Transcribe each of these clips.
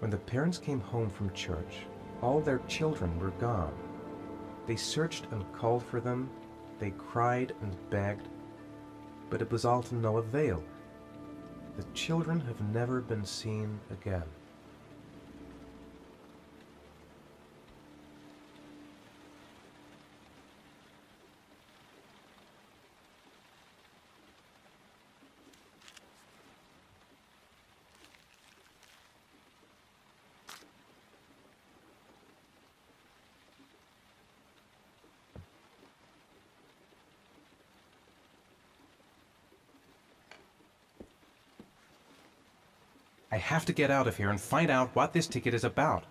When the parents came home from church, all their children were gone. They searched and called for them, they cried and begged, but it was all to no avail. The children have never been seen again. I have to get out of here and find out what this ticket is about.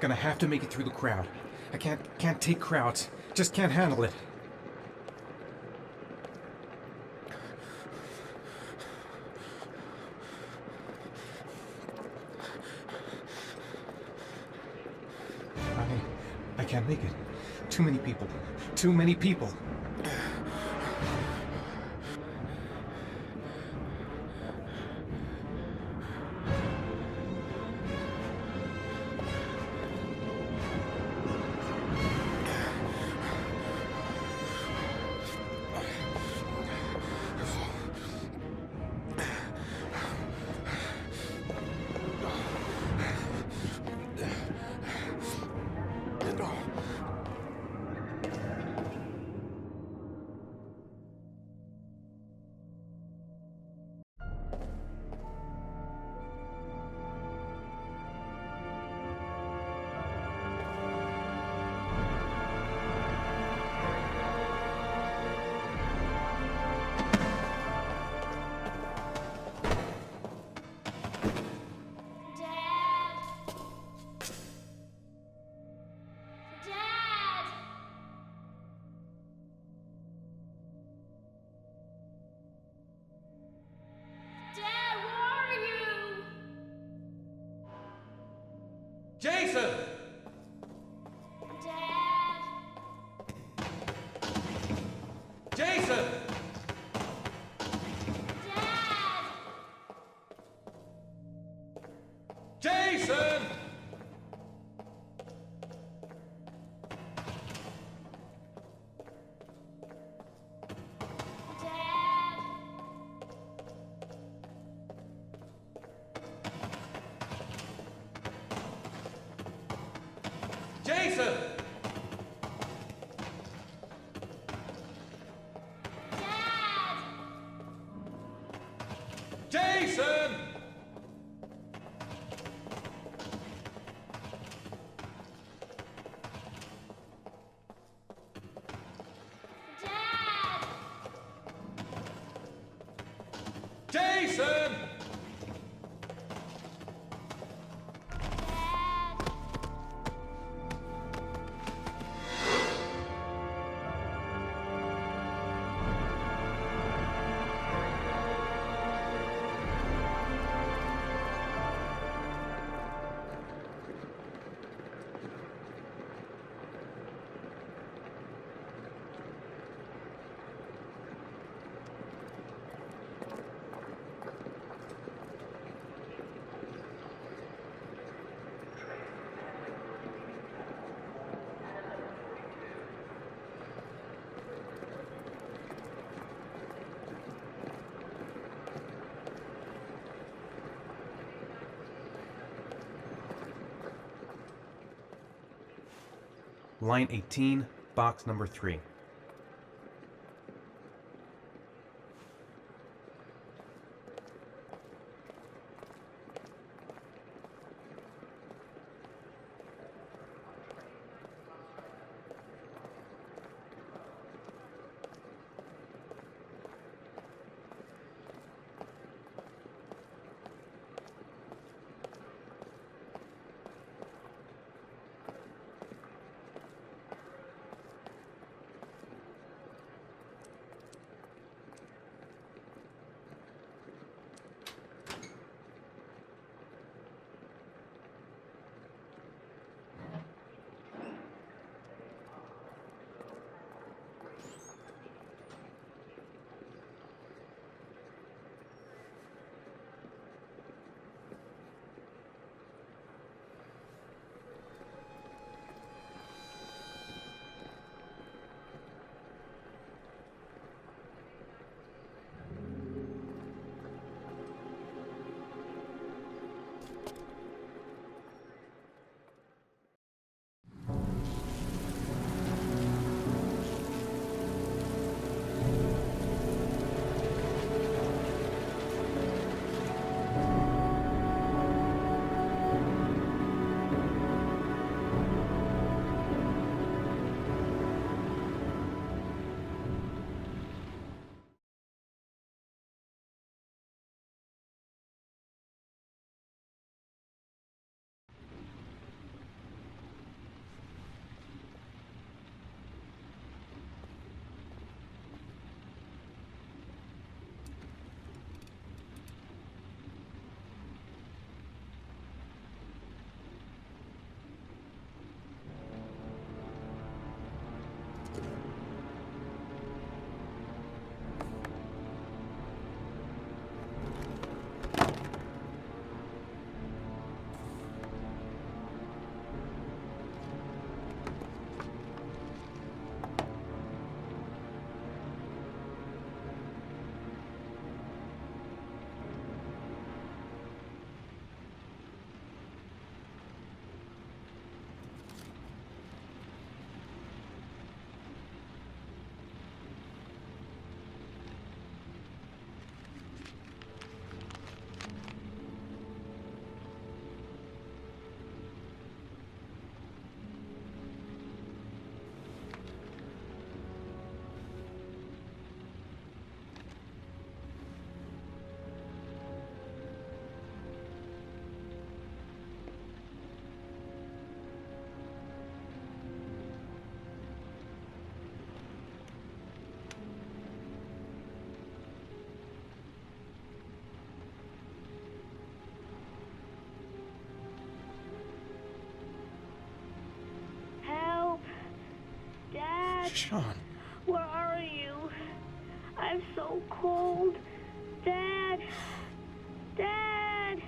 Gonna have to make it through the crowd. I can't take crowds. Just can't handle it. I can't make it. Too many people. Too many people. Jason! Dad! Jason! Dad! Jason! Dad! Jason! Dad! Jason! Dad! Jason! Dad! Line 18, box number 3. Help! Dad, Shaun, where are you? I'm so cold. Dad! Dad!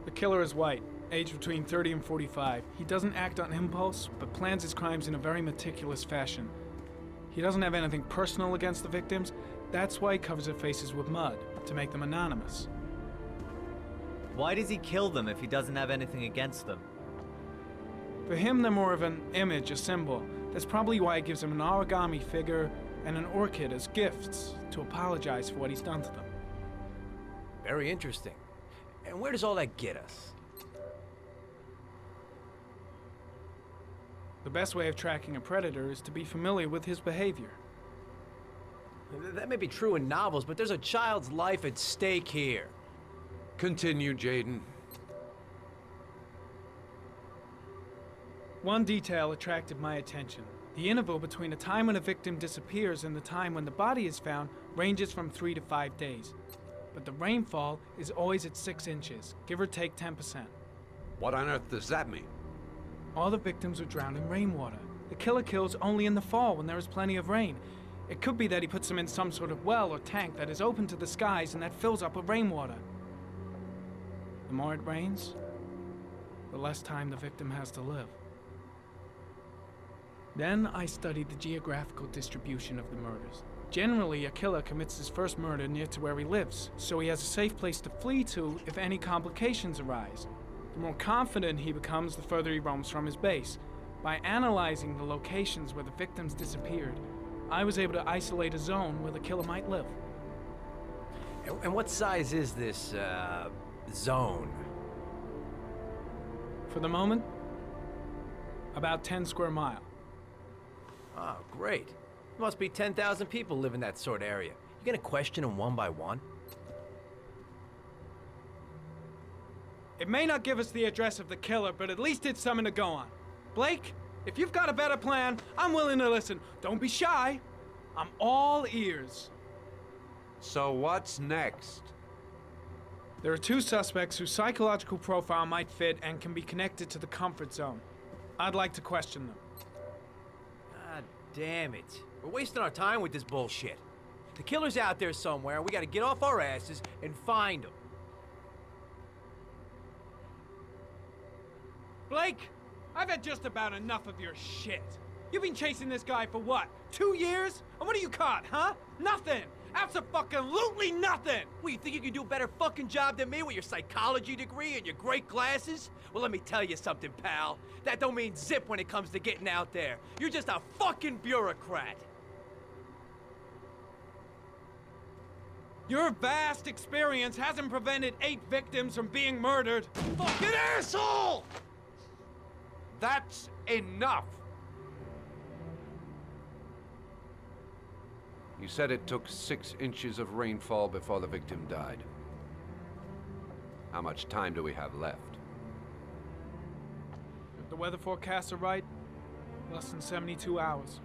The killer is white, aged between 30 and 45. He doesn't act on impulse, but plans his crimes in a very meticulous fashion. He doesn't have anything personal against the victims. That's why he covers their faces with mud, to make them anonymous. Why does he kill them if he doesn't have anything against them? For him, they're more of an image, a symbol. That's probably why he gives them an origami figure and an orchid as gifts to apologize for what he's done to them. Very interesting. And where does all that get us? The best way of tracking a predator is to be familiar with his behavior. That may be true in novels, but there's a child's life at stake here. Continue, Jaden. One detail attracted my attention. The interval between the time when a victim disappears and the time when the body is found ranges from 3 to 5 days. But the rainfall is always at 6 inches, give or take 10%. What on earth does that mean? All the victims were drowned in rainwater. The killer kills only in the fall when there is plenty of rain. It could be that he puts them in some sort of well or tank that is open to the skies and that fills up with rainwater. The more it rains, the less time the victim has to live. Then I studied the geographical distribution of the murders. Generally, a killer commits his first murder near to where he lives, so he has a safe place to flee to if any complications arise. The more confident he becomes, the further he roams from his base. By analyzing the locations where the victims disappeared, I was able to isolate a zone where the killer might live. And what size is this, zone? For the moment, about 10 square miles. Oh, great. There must be 10,000 people live in that sort of area. You gonna question them one by one? It may not give us the address of the killer, but at least it's something to go on. Blake, if you've got a better plan, I'm willing to listen. Don't be shy. I'm all ears. So what's next? There are 2 suspects whose psychological profile might fit and can be connected to the comfort zone. I'd like to question them. God damn it. We're wasting our time with this bullshit. The killer's out there somewhere, and we gotta get off our asses and find him. Blake, I've had just about enough of your shit. You've been chasing this guy for what, 2 years? And what are you caught, huh? Nothing! Abso-fucking-lutely nothing! Well, you think you can do a better fucking job than me with your psychology degree and your great glasses? Well, let me tell you something, pal. That don't mean zip when it comes to getting out there. You're just a fucking bureaucrat. Your vast experience hasn't prevented 8 victims from being murdered. Fucking asshole! That's enough! You said it took 6 inches of rainfall before the victim died. How much time do we have left? If the weather forecasts are right, less than 72 hours.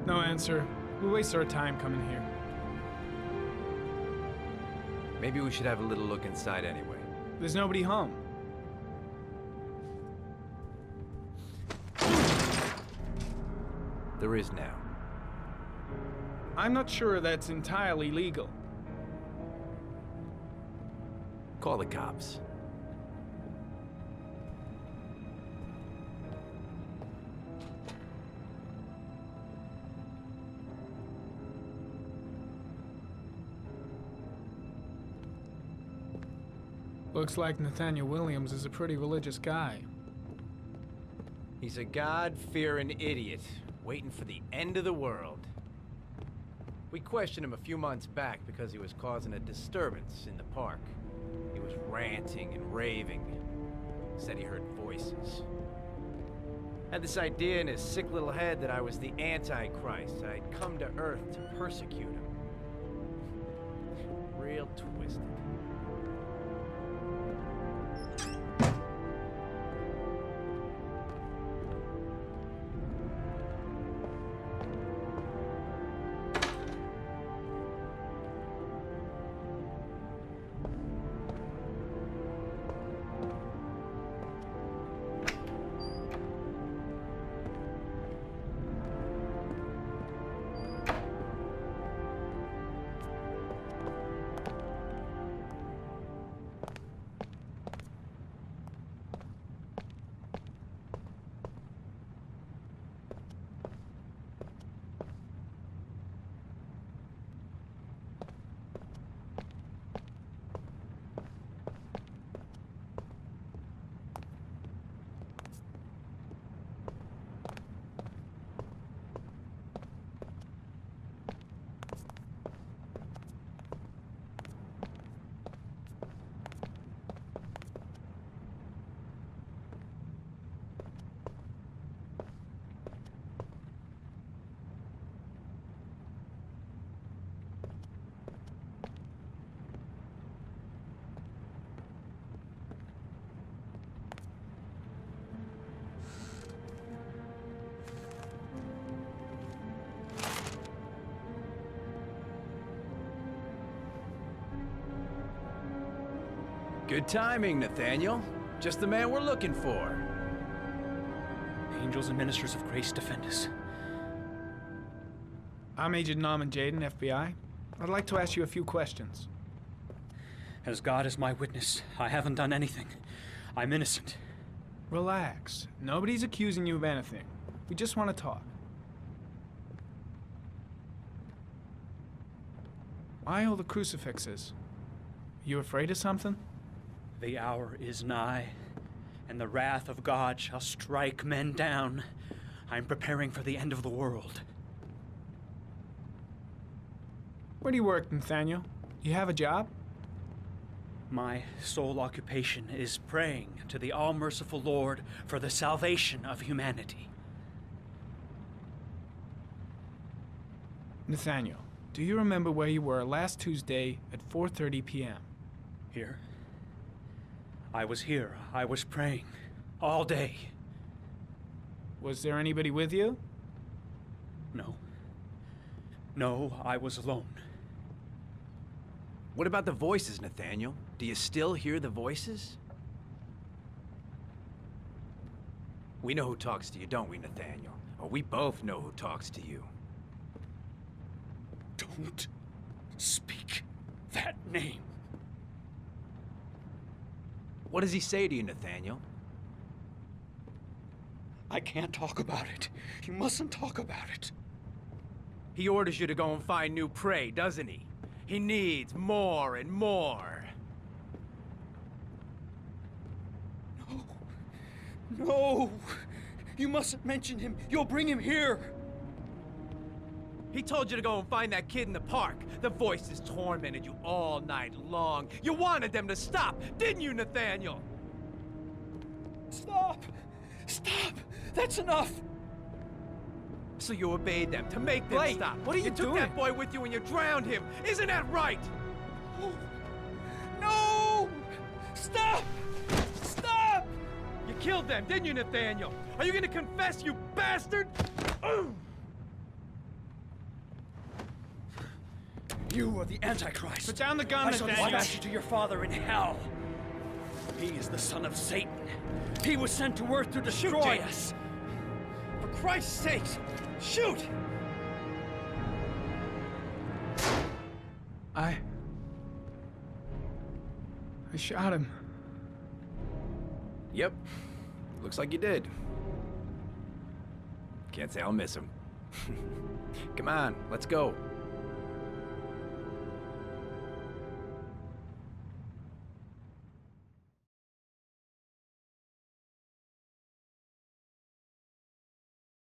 No answer. We waste our time coming here. Maybe we should have a little look inside anyway. There's nobody home. There is now. I'm not sure that's entirely legal. Call the cops. Looks like Nathaniel Williams is a pretty religious guy. He's a God-fearing idiot, waiting for the end of the world. We questioned him a few months back because he was causing a disturbance in the park. He was ranting and raving. Said he heard voices. Had this idea in his sick little head that I was the Antichrist. I'd come to Earth to persecute him. Real twisted. Good timing, Nathaniel. Just the man we're looking for. Angels and ministers of grace defend us. I'm Agent Norman Jaden, FBI. I'd like to ask you a few questions. As God is my witness, I haven't done anything. I'm innocent. Relax. Nobody's accusing you of anything. We just want to talk. Why all the crucifixes? You afraid of something? The hour is nigh, and the wrath of God shall strike men down. I'm preparing for the end of the world. Where do you work, Nathaniel? You have a job? My sole occupation is praying to the all-merciful Lord for the salvation of humanity. Nathaniel, do you remember where you were last Tuesday at 4:30 p.m.? Here? I was here. I was praying. All day. Was there anybody with you? No. No, I was alone. What about the voices, Nathaniel? Do you still hear the voices? We know who talks to you, don't we, Nathaniel? Or we both know who talks to you. Don't speak that name. What does he say to you, Nathaniel? I can't talk about it. You mustn't talk about it. He orders you to go and find new prey, doesn't he? He needs more and more. No. No! You mustn't mention him. You'll bring him here. He told you to go and find that kid in the park. The voices tormented you all night long. You wanted them to stop, didn't you, Nathaniel? Stop! Stop! That's enough! So you obeyed them to make them Blake, stop. what are you took doing? that boy with you and you drowned him. Isn't that right? No! Stop! Stop! You killed them, didn't you, Nathaniel? Are you gonna confess, you bastard? You are the Antichrist. Put down the gun, I shall Nathaniel. dispatch you to your father in hell. He is the son of Satan. He was sent to earth to destroy us. For Christ's sake, shoot! I shot him. Yep. Looks like you did. Can't say I'll miss him. Come on, let's go.